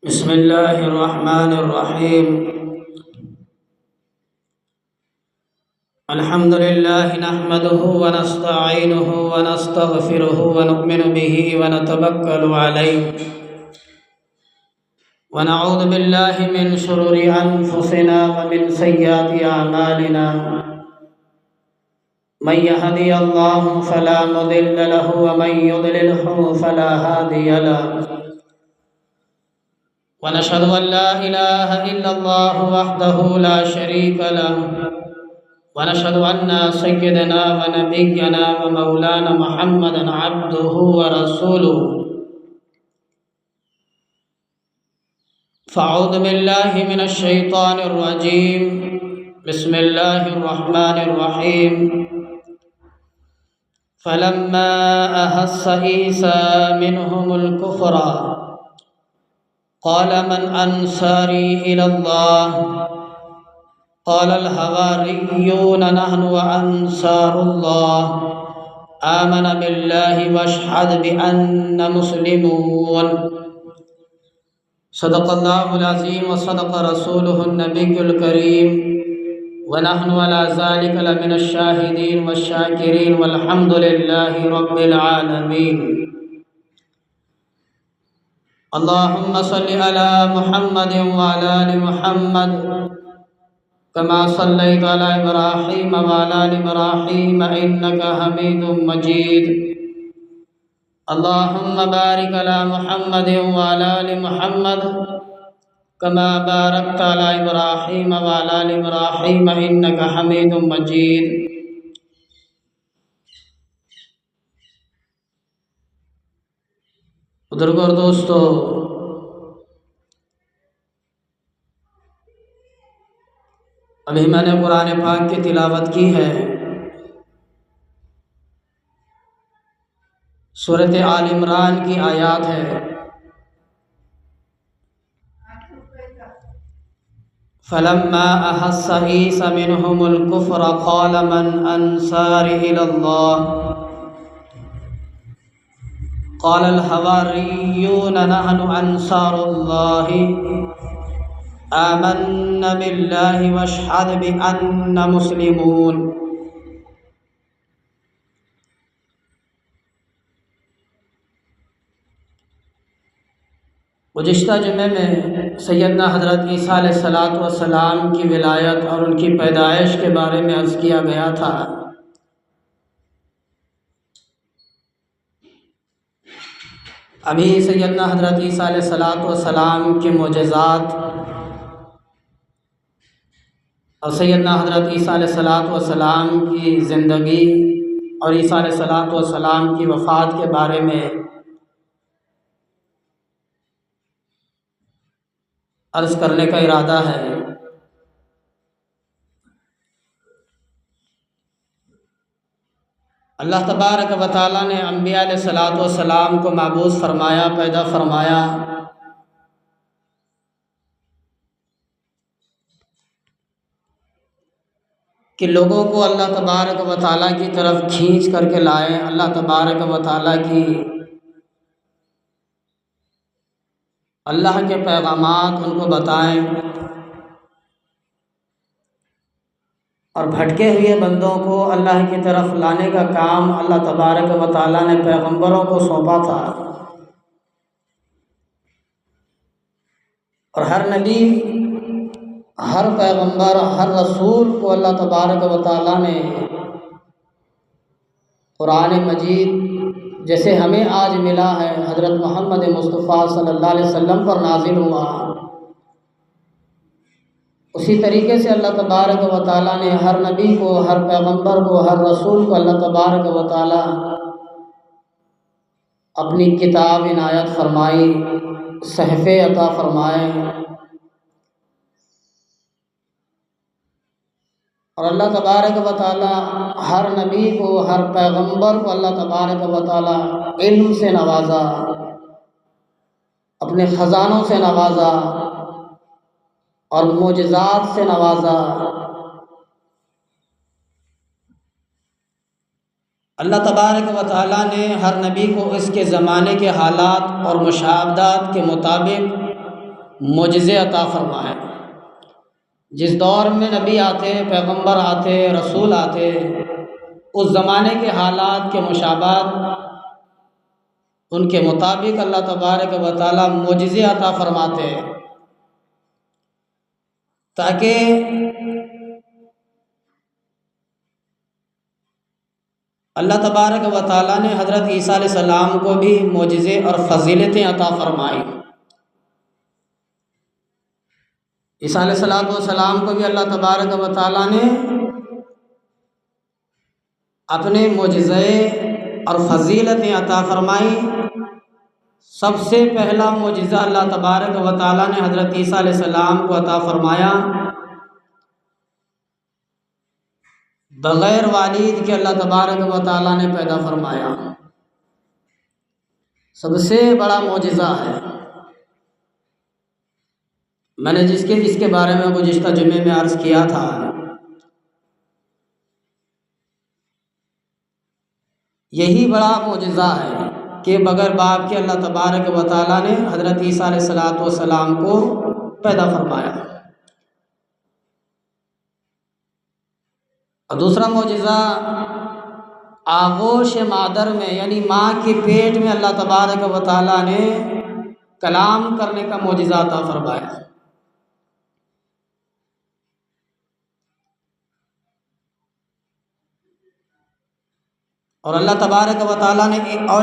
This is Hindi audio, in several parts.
बिस्मिल्लाहिर्रहमानिर्रहीम। अल्हम्दुलिल्लाहि नहमदुहु व नस्तईनुहु व नस्तगफिरुहु व नु'मिनु बिही व नतवक्कलु अलैहि व नऊज़ु बिल्लाहि मिन शुरूरि अनफुसिना व मिन सय्यिआति अअमालिना। मन यहदियल्लाहु फला मुदिल्ल लहु व मन युद्लिल्हु फला हादिय लहु। वनशहदु अन ला इलाहा इल्लल्लाहु वहदहु ला शरीक लहु वनशहदु अन्ना सय्यदना व नबिय्यना व मौलाना मुहम्मदन अब्दुहु व रसूलुहु। फ़अऊज़ु बिल्लाहि मिनश शैतानिर रजीम। बिस्मिल्लाहिर रहमानिर रहीम। फलम्मा अहस्स ईसा मिनहुमुल कुफ्र क़ाल मन अन्सारी इलल्लाह क़ालल हवारिय्यून नहनु अन्सारुल्लाह आमना बिल्लाहि वशहद बिअन्ना मुस्लिमून। सदक़ल्लाहुल अज़ीम व सदक़ रसूलुहुन नबियुल करीम व नहनु अला ज़ालिका लमिनश शाहिदीन वश्शाकिरीन वल्हम्दुलिल्लाहि रब्बिल आलमीन। अल्लाहुम्मा सल्लि अला मुहम्मदिन व अला आलि मुहम्मद कमा सल्लैता अला इब्राहीम व अला आलि इब्राहीम इन्नका हमीदुम मजीद। अल्लाहुम्मा बारिक अला मुहम्मदिन व अला आलि मुहम्मद कमा बारकता अला इब्राहीम व अला आलि इब्राहीम इन्नका हमीदुम मजीद। बुजुर्गों और दोस्तों, अभी मैंने कुरान पाक की तिलावत की है। सूरत आल इमरान की आयात है। फलम्मा अहस्स ईसा मिनहुमुल कुफ्र क़ाल मन अन्सारी इलल्लाह क़ालल हवारिय्यून नहनु अन्सारुल्लाहि आमन्ना बिल्लाहि वशहद बिअन्ना मुस्लिमून। गुज़िश्ता जुमे में सैयदना हज़रत ईसा अलैहिस्सलातु वस्सलाम की विलायत और उनकी पैदाइश के बारे में अर्ज़ किया गया था। अभी सैयदना हज़रत ईसा अलैहिस्सलातु वस्सलाम के मोजज़ात और सैयदना हज़रत ईसा अलैहिस्सलातु वस्सलाम की ज़िंदगी और ईसा अलैहिस्सलातु वस्सलाम की वफ़ात के बारे में अर्ज़ करने का इरादा है। अल्लाह तबारक व तआला ने अंबिया अलैहिस्सलातु वस्सलाम को माबूस फरमाया, पैदा फरमाया। कि लोगों को अल्लाह तबारक व तआला की तरफ खींच करके लाएं, अल्लाह तबारक व तआला की अल्लाह के पैगामात उनको बताएं और भटके हुए बंदों को अल्लाह की तरफ लाने का काम अल्लाह तबारक व तआला ने पैगंबरों को सौंपा था। और हर नबी, हर पैगंबर, हर रसूल को अल्लाह तबारक व तआला ने कुरान मजीद जैसे हमें आज मिला है, हज़रत मोहम्मद मुस्तफ़ा सल्लल्लाहु अलैहि वसल्लम पर नाजिल हुआ, उसी तरीके से अल्लाह तबारक व तआला ने हर नबी को, हर पैगंबर को, हर रसूल को अल्लाह तबारक व तआला अपनी किताब इनायत फरमाई, सहफ़े अता फरमाए। और अल्लाह तबारक व तआला हर नबी को, हर पैगंबर को अल्लाह तबारक व तआला इल्म से नवाजा, अपने ख़ज़ानों से नवाजा और मोजज़ात से नवाजा। अल्लाह तबारक व तआला ने हर नबी को इसके ज़माने के हालात और मुशाहदात के मुताबिक मोजिज़े अता फरमाए। जिस दौर में नबी आते, पैगंबर आते, रसूल आते, उस ज़माने के हालात के मुशाबात उनके मुताबिक अल्लाह तबारक व तआला मोजिज़े अता फरमाते हैं, ताकि अल्लाह तबारक व तआला ने हज़रत ईसा अलैहिस्सलाम को भी मोजिज़े और फ़ज़ीलतें अता फ़रमाई। ईसा अलैहिस्सलाम को भी अल्लाह तबारक व तआला ने अपने मोजिज़े और फ़ज़ीलतें अता फ़रमाई। सबसे पहला मोजिज़ा अल्लाह तबारक व तआला ने हज़रत ईसा अलैहिस्सलाम को अता फ़रमाया, बग़ैर वालिद के अल्लाह तबारक व तआला ने पैदा फरमाया। सबसे बड़ा मोजिज़ा है। मैंने इसके बारे में गुज़िश्ता जुमे में अर्ज़ किया था, यही बड़ा मोजिज़ा है कि बग़ैर बाप के अल्लाह तबारक व तआला ने हज़रत ईसा अलैहिस्सलाम को पैदा फरमाया। और दूसरा मोजिज़ा, आगोश मादर में यानी माँ के पेट में अल्लाह तबारक व तआला ने कलाम करने का मोजिज़ा अता फरमाया। और अल्लाह तबारक व तआला ने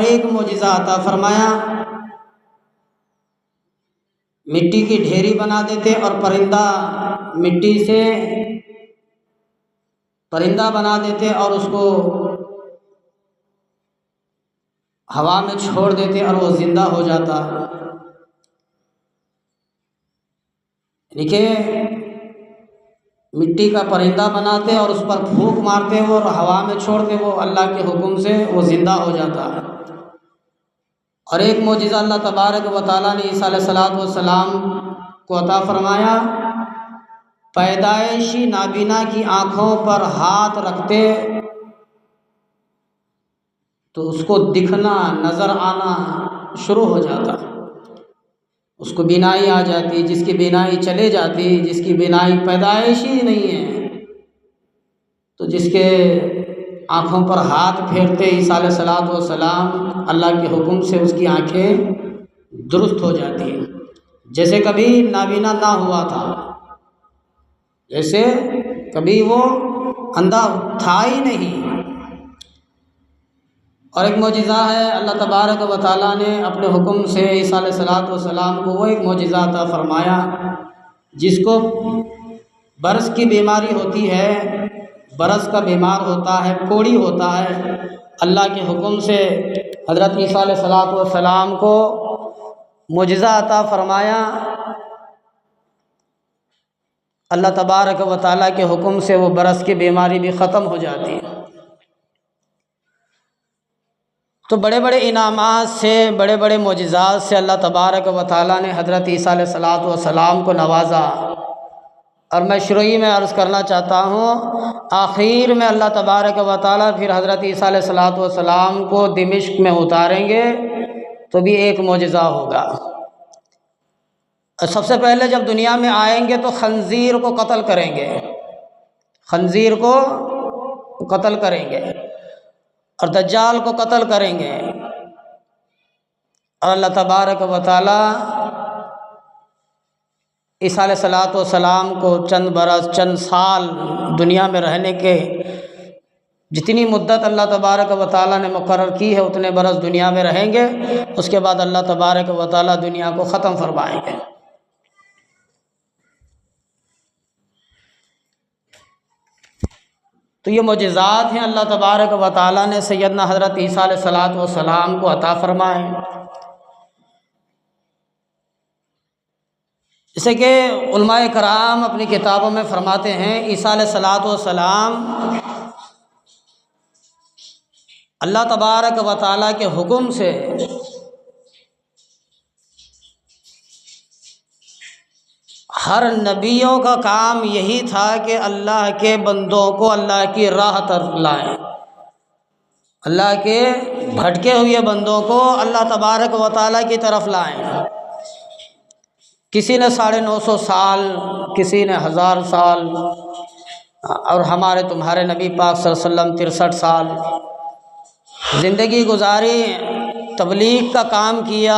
एक मोजिज़ा अता फरमाया, मिट्टी की ढेरी बना देते और मिट्टी से परिंदा बना देते और उसको हवा में छोड़ देते और वो ज़िंदा हो जाता। देखिए, मिट्टी का परिंदा बनाते और उस पर फूंक मारते वो और हवा में छोड़ते, वो अल्लाह के हुक्म से वो ज़िंदा हो जाता है। और एक मोजिज़ा अल्लाह तबारक व तआला ने ईसा अलैहिस्सलाम को अता फरमाया, पैदाइशी नाबीना की आँखों पर हाथ रखते तो उसको दिखना, नज़र आना शुरू हो जाता, उसको बीनाई आ जाती। जिसकी बीनाई चले जाती, जिसकी बीनाई पैदाइशी नहीं है, तो जिसके आँखों पर हाथ फेरते ईसा अलैहिस्सलाम अल्लाह के हुक्म से उसकी आँखें दुरुस्त हो जाती हैं, जैसे कभी नाबीना ना हुआ था, जैसे कभी वो अंधा था ही नहीं। और एक मोजिज़ा है, अल्लाह तबारक व तआला ने अपने हुक्म से ईसा अलैहिस्सलाम को वो एक मोजिज़ा अता फरमाया, जिसको बरस की बीमारी होती है, बरस का बीमार होता है, कोढ़ी होता है, अल्लाह के हुक्म से हज़रत ईसा अलैहिस्सलाम को मोजिज़ा अता फरमाया। अल्लाह तबारक व तआला के हुक्म से वो बरस की बीमारी भी ख़त्म हो जाती है। तो बड़े बड़े इनामात से, बड़े बड़े मोजिज़ात से अल्लाह तबारक व तआला ने हज़रत ईसा अलैहिस्सलाम को नवाजा। और मैं शुरू में अर्ज़ करना चाहता हूँ, आखिर में अल्लाह तबारक व तआला फिर हज़रत ईसा अलैहिस्सलाम को दिमिश्क में उतारेंगे तो भी एक मोजिज़ा होगा। सबसे पहले जब दुनिया में आएंगे तो खंजीर को कत्ल करेंगे, खंजीर को कत्ल करेंगे और दज्जाल को कत्ल करेंगे। और अल्लाह तबारक व तआला ईसा अलैहिस्सलाम को चंद बरस, चंद साल दुनिया में रहने के, जितनी मुद्दत अल्लाह तबारक व तआला ने मुकर्रर की है उतने बरस दुनिया में रहेंगे। उसके बाद अल्लाह तबारक व तआला दुनिया को ख़त्म फरमाएंगे। तो ये मोजिज़ात हैं अल्लाह तबारक व तआला ने सैयदना हज़रत ईसा अलैहिस्सलाम को अता फ़रमाए। जैसे कि उलमाए कराम अपनी किताबों में फ़रमाते हैं, ईसा अलैहिस्सलाम अल्लाह तबारक व तआला के हुक्म से हर नबियों का काम यही था कि अल्लाह के बंदों को अल्लाह की राह तरफ लाएं, अल्लाह के भटके हुए बंदों को अल्लाह तबारक व तआला की तरफ लाएं। किसी ने 950 साल, किसी ने 1000 साल, और हमारे तुम्हारे नबी पाक सल्लल्लाहु अलैहि वसल्लम 63 साल ज़िंदगी गुजारी, तबलीग का काम किया,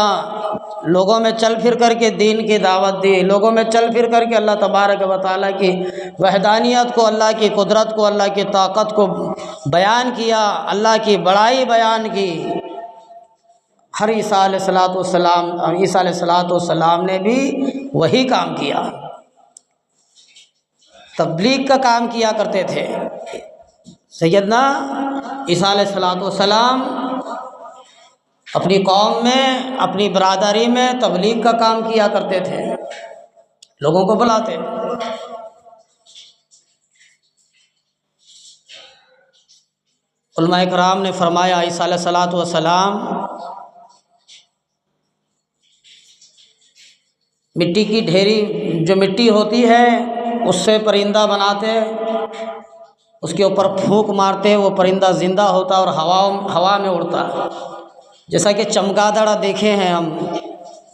लोगों में चल फिर कर के दीन की दावत दी, लोगों में चल फिर कर के अल्लाह तबारक व तआला की वहदानियत को, अल्लाह की कुदरत को, अल्लाह की ताकत को बयान किया, अल्लाह की बड़ाई बयान की। हर ईसा अलैहिस्सलाम ने भी वही काम किया, तबलीग का काम किया करते थे। सैयदना ईसा अलैहिस्सलाम अपनी कौम में, अपनी बरादरी में तबलीग का काम किया करते थे, लोगों को बुलाते। उलमाए कराम ने फरमाया ईसा अलैहिस्सलाम मिट्टी की ढेरी, जो मिट्टी होती है उससे परिंदा बनाते, उसके ऊपर फूंक मारते, वो परिंदा ज़िंदा होता और हवा में उड़ता। जैसा कि चमगादड़ देखे हैं हम,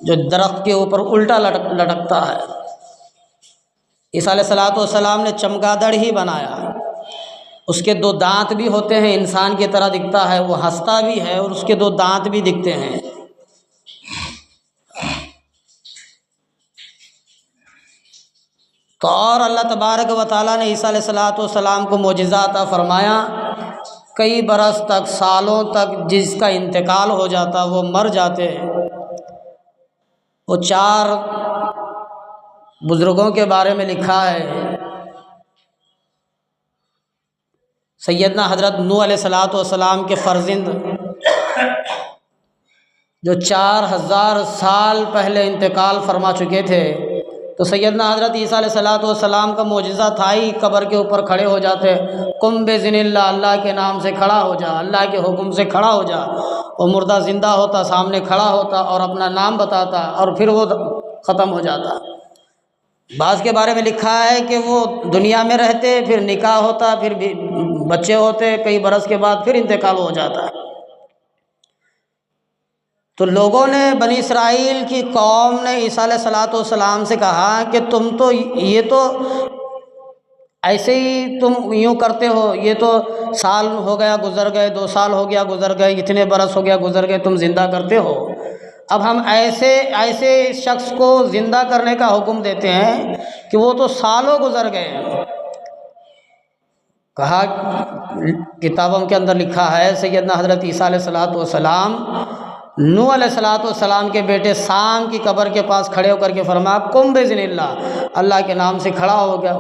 जो दरख्त के ऊपर उल्टा लटकता है। ईसा अलैहिस्सलाम ने चमगादड़ ही बनाया। उसके 2 दांत भी होते हैं, इंसान की तरह दिखता है, वो हंसता भी है और उसके 2 दांत भी दिखते हैं। तो और अल्लाह तबारक व तआला ने ईसा अलैहिस्सलाम को मोजिज़ा अता फरमाया। कई बरस तक, सालों तक जिसका इंतकाल हो जाता, वो मर जाते, वो 4 बुज़ुर्गों के बारे में लिखा है। सैयदना हज़रत नूह अलैहिस्सलाम के फ़र्ज़िंद, जो 4000 साल पहले इंतकाल फरमा चुके थे, तो सैयदना हज़रत ईसा अलैहिस्सलाम का मोजिज़ा था ही, कब्र के ऊपर खड़े हो जाते। कुम बिज़निल्लाह, अल्लाह के नाम से खड़ा हो जा, अल्लाह के हुक्म से खड़ा हो जा। वो मुर्दा ज़िंदा होता, सामने खड़ा होता और अपना नाम बताता, और फिर वो ख़त्म हो जाता। बाज़ के बारे में लिखा है कि वो दुनिया में रहते, फिर निकाह होता, फिर भी बच्चे होते, कई बरस के बाद फिर इंतकाल हो जाता। तो लोगों ने, बनी इसराइल की कौम ने ईसा अलैहिस्सलाम से कहा कि तुम तो ये तो ऐसे ही तुम यूँ करते हो, ये तो साल हो गया गुज़र गए, 2 साल हो गया गुज़र गए, इतने बरस हो गया गुज़र गए, तुम ज़िंदा करते हो। अब हम ऐसे शख्स को ज़िंदा करने का हुक्म देते हैं कि वो तो सालों गुज़र गए। कहा, किताबों के अंदर लिखा है, सैयदना हज़रत ईसा अलैहिस्सलाम नूह अलैहिस्सलाम के बेटे साम की कब्र के पास खड़े होकर के फरमाया, कुम बिज़निल्लाह, अल्लाह के नाम से खड़ा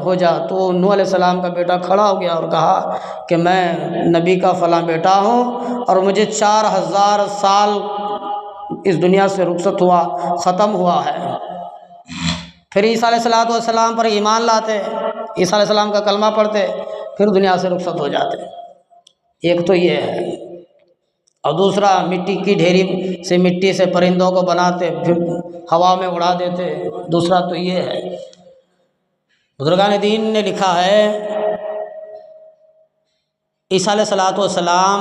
हो जा। तो नूह अलैहिस्सलाम का बेटा खड़ा हो गया और कहा कि मैं नबी का फ़लाँ बेटा हूँ और मुझे 4000 साल इस दुनिया से रुखसत हुआ, ख़त्म हुआ है। फिर ईसा अलैहिस्सलाम पर ईमान लाते, ईसा अलैहिस्सलाम का कलमा पढ़ते, फिर दुनिया से रुखसत हो जाते। एक तो ये है, और दूसरा मिट्टी की ढेरी से, मिट्टी से परिंदों को बनाते, फिर हवा में उड़ा देते। दूसरा तो ये है। बुज़ुर्गान दीन ने लिखा है, ईसा अलैहिस्सलाम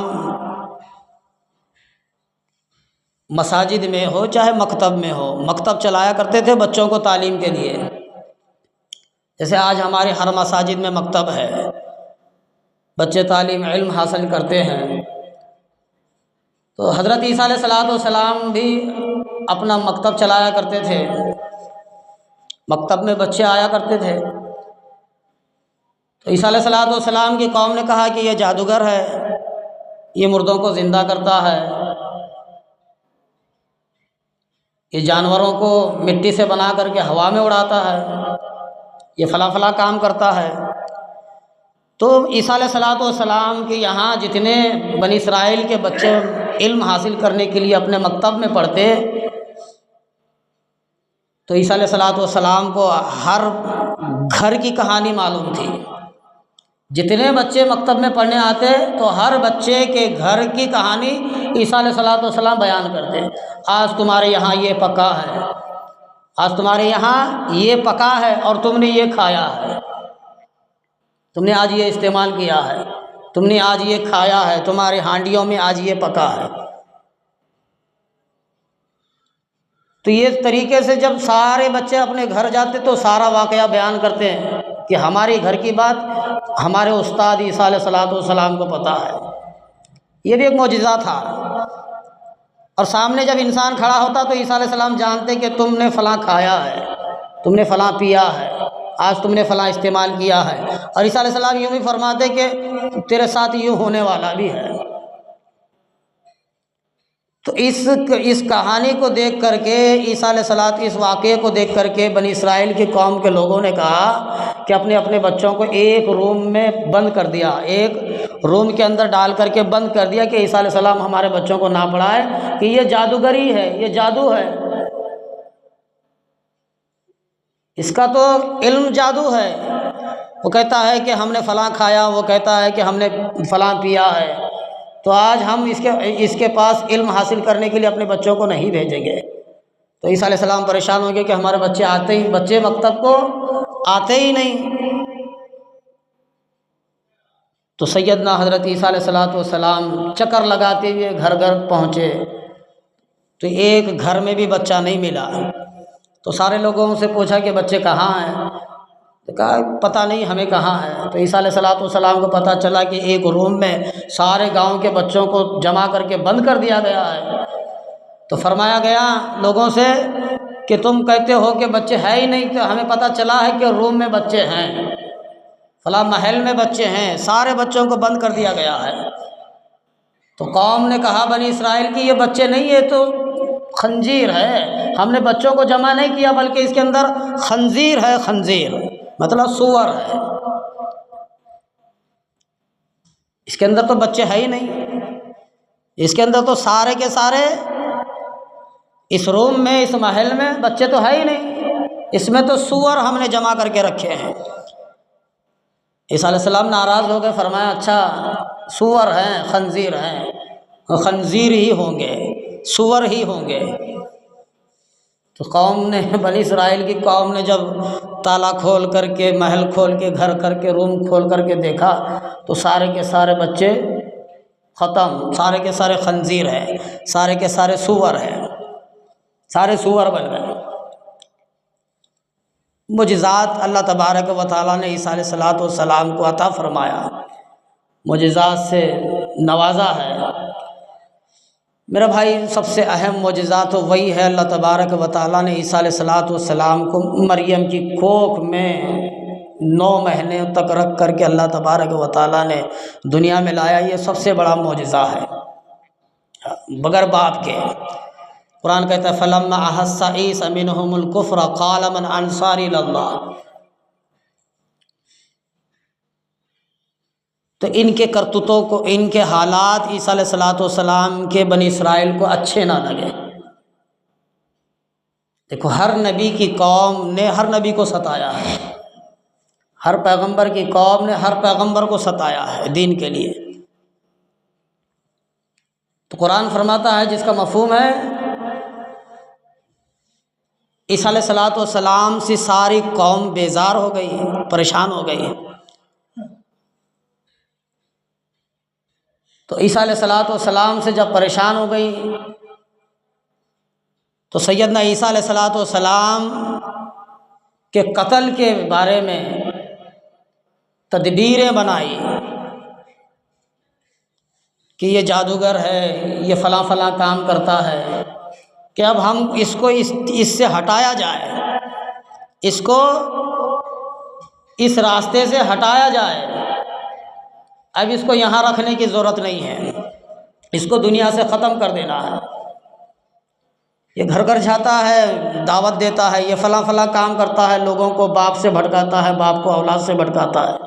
मसाजिद में हो चाहे मकतब में हो, मकतब चलाया करते थे बच्चों को तालीम के लिए। जैसे आज हमारे हर मसाजिद में मकतब है, बच्चे तालीम इल्म हासिल करते हैं। तो हज़रत ईसा अलैहिस्सलाम भी अपना मकतब चलाया करते थे, मकतब में बच्चे आया करते थे। तो ईसा अलैहिस्सलाम की कौम ने कहा कि ये जादूगर है, ये मुर्दों को ज़िंदा करता है, ये जानवरों को मिट्टी से बना करके हवा में उड़ाता है, ये फला काम करता है। तो ईसा अलैहिस्सलाम के यहाँ जितने बनी इसराइल के बच्चे इल्म हासिल करने के लिए अपने मकतब में पढ़ते, तो ईसा अलैहिस्सलाम को हर घर की कहानी मालूम थी। जितने बच्चे मकतब में पढ़ने आते, तो हर बच्चे के घर की कहानी ईसा अलैहिस्सलाम बयान करते। आज तुम्हारे यहाँ ये पका है, आज तुम्हारे यहाँ ये पका है और तुमने ये खाया है, तुमने आज ये इस्तेमाल किया है, तुमने आज ये खाया है, तुम्हारे हांडियों में आज ये पका है। तो ये तरीके से जब सारे बच्चे अपने घर जाते तो सारा वाक़या बयान करते हैं कि हमारी घर की बात हमारे उस्ताद ईसा अलैहिस्सलाम को पता है। ये भी एक मौजिज़ा था। और सामने जब इंसान खड़ा होता तो ईसा अलैहिस्सलाम जानते कि तुमने फ़लाँ खाया है, तुमने फ़लाँ पिया है, आज तुमने फ़लाँ इस्तेमाल किया है। और ईसा अलैहिस्सलाम यूँ भी फरमाते कि तेरे साथ यूँ होने वाला भी है। तो इस कहानी को देख करके ईसा अलैहिस्सलाम, इस वाक़े को देख करके बनी इसराइल की कौम के लोगों ने कहा कि अपने अपने बच्चों को एक रूम में बंद कर दिया, एक रूम के अंदर डाल करके बंद कर दिया कि ईसा अलैहिस्सलाम हमारे बच्चों को ना पढ़ाए कि ये जादूगरी है, ये जादू है, इसका तो इल्म जादू है। वो कहता है कि हमने फ़लाँ खाया, वो कहता है कि हमने फ़लाँ पिया है। तो आज हम इसके पास इल्म हासिल करने के लिए अपने बच्चों को नहीं भेजेंगे। तो ईसा अलैहिस्सलाम परेशान हो गए कि हमारे बच्चे मकतब को आते ही नहीं। तो सैयदना हज़रत ईसा अलैहिस्सलाम चक्कर लगाते हुए घर घर पहुँचे तो एक घर में भी बच्चा नहीं मिला। तो सारे लोगों से पूछा कि बच्चे कहाँ हैं? तो कहा पता नहीं हमें कहाँ है। तो ईसा अलैहिस्सलाम को पता चला कि एक रूम में सारे गांव के बच्चों को जमा करके बंद कर दिया गया है। तो फरमाया गया लोगों से कि तुम कहते हो कि बच्चे हैं ही नहीं, तो हमें पता चला है कि रूम में बच्चे हैं, फला महल में बच्चे हैं, सारे बच्चों को बंद कर दिया गया है। तो कौम ने कहा बनी इसराइल की ये बच्चे नहीं, ये तो खंजीर है, हमने बच्चों को जमा नहीं किया बल्कि इसके अंदर खंजीर है, खंजीर मतलब सूअर है, इसके अंदर तो बच्चे है ही नहीं, इसके अंदर तो सारे के सारे इस रूम में, इस महल में बच्चे तो है ही नहीं, इसमें तो सूअर हमने जमा करके रखे हैं। ईसा अलैहिस्सलाम नाराज़ हो गए, फरमाया अच्छा सूअर हैं, खंजीर हैं, खंजीर ही होंगे, सूअर ही होंगे। तो कौम ने, बनी इसराइल की कौम ने जब ताला खोल करके, महल खोल के, घर करके, रूम खोल करके देखा तो सारे के सारे बच्चे ख़त्म, सारे के सारे खंजीर हैं, सारे के सारे सूअर हैं, सारे सूअर बन गए। मुजिज़ात अल्लाह तबारक व तआला ने ईसा अलैहिस्सलाम को अता फरमाया, मुजिज़ात से नवाजा है। मेरा भाई सबसे अहम मुजिज़ा तो वही है, अल्लाह तबारक व तआला ने ईसा अलैहिस्सलाम को मरियम की कोख में 9 महीने तक रख करके अल्लाह तबारक व तआला ने दुनिया में लाया। ये सबसे बड़ा मुजिज़ा है बगैर बाप के। कुरान कहता है फलम्मा अहस्सा ईसा मिनहुमुल कुफ्र क़ाल मन अंसारी इलल्लाह। तो इनके करतूतों को, इनके हालात ईसा अलैहिस्सलाम के बनी इसराइल को अच्छे ना लगे। देखो हर नबी की कौम ने हर नबी को सताया है, हर पैगंबर की कौम ने हर पैगंबर को सताया है दीन के लिए। तो कुरान फरमाता है जिसका मफहूम है ईसा अलैहिस्सलाम से सारी कौम बेजार हो गई, परेशान हो गई। तो ईसा अलैहिस्सलाम से जब परेशान हो गई तो सैयदना ईसा अलैहिस्सलाम के कत्ल के बारे में तदबीरें बनाई कि ये जादूगर है, ये फ़लाँ फ़लाँ काम करता है, कि अब हम इसको इससे हटाया जाए, इसको इस रास्ते से हटाया जाए, अब इसको यहाँ रखने की ज़रूरत नहीं है, इसको दुनिया से ख़त्म कर देना है। ये घर घर जाता है, दावत देता है, ये फ़लाँ फ़लाँ काम करता है, लोगों को बाप से भटकाता है, बाप को औलाद से भटकाता है,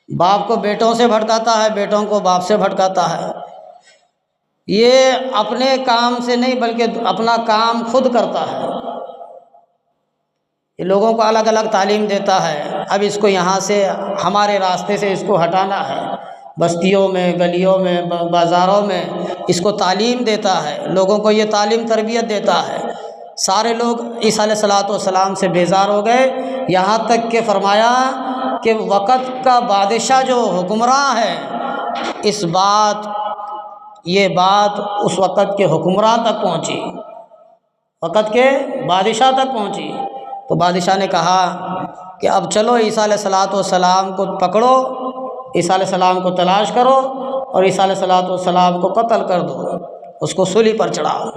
बाप को बेटों से भटकाता है, बेटों को बाप से भटकाता है। ये अपने काम से नहीं बल्कि अपना काम खुद करता है। ये लोगों को अलग अलग तालीम देता है, अब इसको यहाँ से हमारे रास्ते से इसको हटाना है, बस्तियों में, गलियों में, बाज़ारों में इसको तालीम देता है, लोगों को ये तालीम तरबियत देता है। सारे लोग ईसा अलैहिस्सलाम से बेजार हो गए, यहाँ तक कि फरमाया कि वक़्त का बादशाह जो हुक्मरान है, ये बात उस वक़्त के हुक्मरान तक पहुँची। वक़्त के बादशाह तक पहुँची। तो बादशाह ने कहा कि अब चलो ईसा अलैहिस्सलाम को पकड़ो, ईसा अलैहिस्सलाम को तलाश करो और ईसा अलैहिस्सलाम को कत्ल कर दो, उसको सूली पर चढ़ाओ।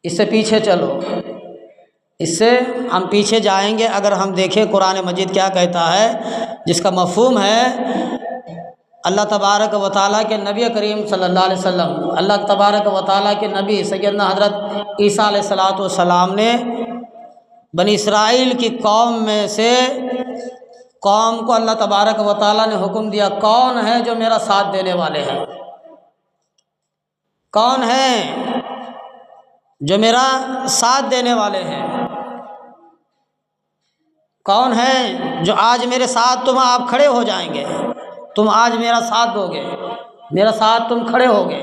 इससे पीछे चलो, इससे हम पीछे जाएंगे। अगर हम देखें कुरान मजीद क्या कहता है, जिसका मफ़हूम है अल्लाह तबारक व तआला के नबी करीम सल्लल्लाहु अलैहि वसल्लम, अल्लाह तबारक व तआला के नबी सैयदना हज़रत ईसा अलैहिस्सलाम ने बनी इसराइल की कौम में से कौम को अल्लाह तबारक व तआला ने हुक्म दिया, कौन है जो मेरा साथ देने वाले हैं, कौन है जो मेरा साथ देने वाले हैं, कौन है जो आज मेरे साथ तुम आप खड़े हो जाएंगे, तुम आज मेरा साथ दोगे, मेरा साथ तुम खड़े होगे।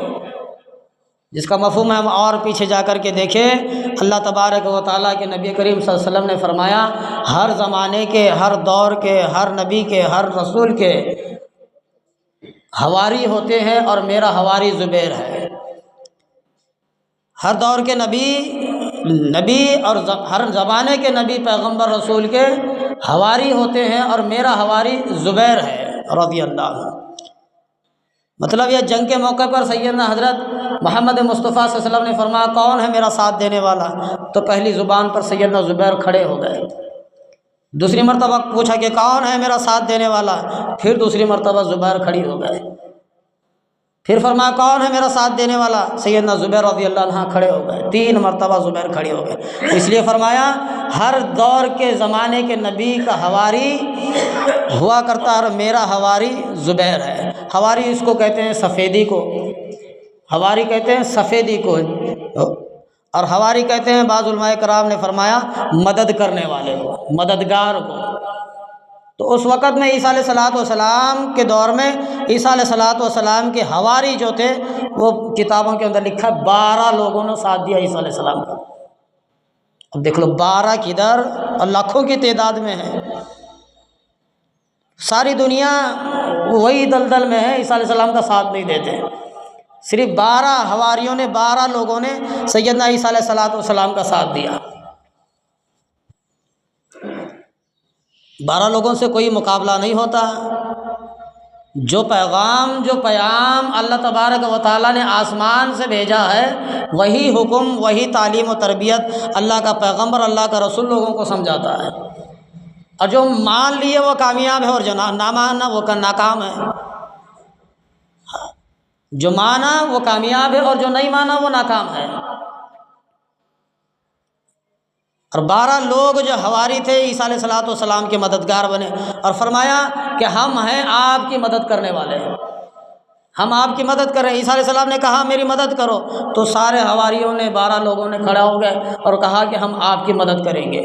जिसका मफ़हूम है हम और पीछे जा कर के देखें, अल्लाह तबारक व तआला के नबी करीम सल्लल्लाहु अलैहि वसल्लम ने फरमाया, हर ज़माने के, हर दौर के, हर नबी के, हर रसूल के हवारी होते हैं और मेरा हवारी ज़ुबैर है। हर दौर के नबी और हर ज़माने के नबी पैगंबर रसूल के हवारी होते हैं और मेरा हवारी ज़ुबैर है रज़ियल्लाहु। मतलब यह जंग के मौके पर सैयदना हज़रत मोहम्मद मुस्तफ़ा सल्लल्लाहु अलैहि वसल्लम ने फरमाया, कौन है मेरा साथ देने वाला, तो पहली ज़ुबान पर सैयदना ज़ुबैर खड़े हो गए। दूसरी मरतबा पूछा कि कौन है मेरा साथ देने वाला, फिर दूसरी मरतबा ज़ुबैर खड़ी हो गए। फिर फरमाया कौन है मेरा साथ देने वाला, सैयदना ज़ुबैर रज़ियल्लाहु अन्हु खड़े हो गए। 3 मरतबा ज़ुबैर खड़े हो गए। इसलिए फरमाया हर दौर के ज़माने के नबी का हवारी हुआ करता और मेरा हवारी ज़ुबैर है। हवारी इसको कहते हैं सफ़ेदी को, हवारी कहते हैं सफ़ेदी को, और हवारी कहते हैं बाज़ उलमाए कराम ने फरमाया मदद करने वाले को, मददगार को। तो उस वक़्त में ईसा अलैहिस्सलाम के दौर में ईसा अलैहिस्सलाम के हवारी जो थे, वो किताबों के अंदर लिखा 12 लोगों ने साथ दिया ईसा अलैहिस्सलाम का। अब देख लो 12 किधर और लाखों की तादाद में है। सारी दुनिया वही दलदल में है, ईसा अलैहिस्सलाम का साथ नहीं देते। सिर्फ 12 हवारियों ने, 12 लोगों ने सैयदना ईसा अलैहिस्सलाम का साथ दिया। 12 लोगों से कोई मुकाबला नहीं होता। जो पैगाम अल्लाह तबारक व तआला ने आसमान से भेजा है, वही हुक्म, वही तालीम और तरबियत अल्लाह का पैगंबर, अल्लाह का रसूल लोगों को समझाता है। और जो मान लिए वो कामयाब है और जो ना माना वो नाकाम है। जो माना वो कामयाब है और जो नहीं माना वो नाकाम है। और 12 लोग जो हवारी थे ईसा अलैहिस्सलाम के मददगार बने और फरमाया कि हम हैं आपकी मदद करने वाले, हम आपकी मदद कर रहे हैं। ईसा अलैहिस्सलाम ने कहा मेरी मदद करो, तो सारे हवारियों ने, 12 लोगों ने खड़ा हो गए और कहा कि हम आपकी मदद करेंगे।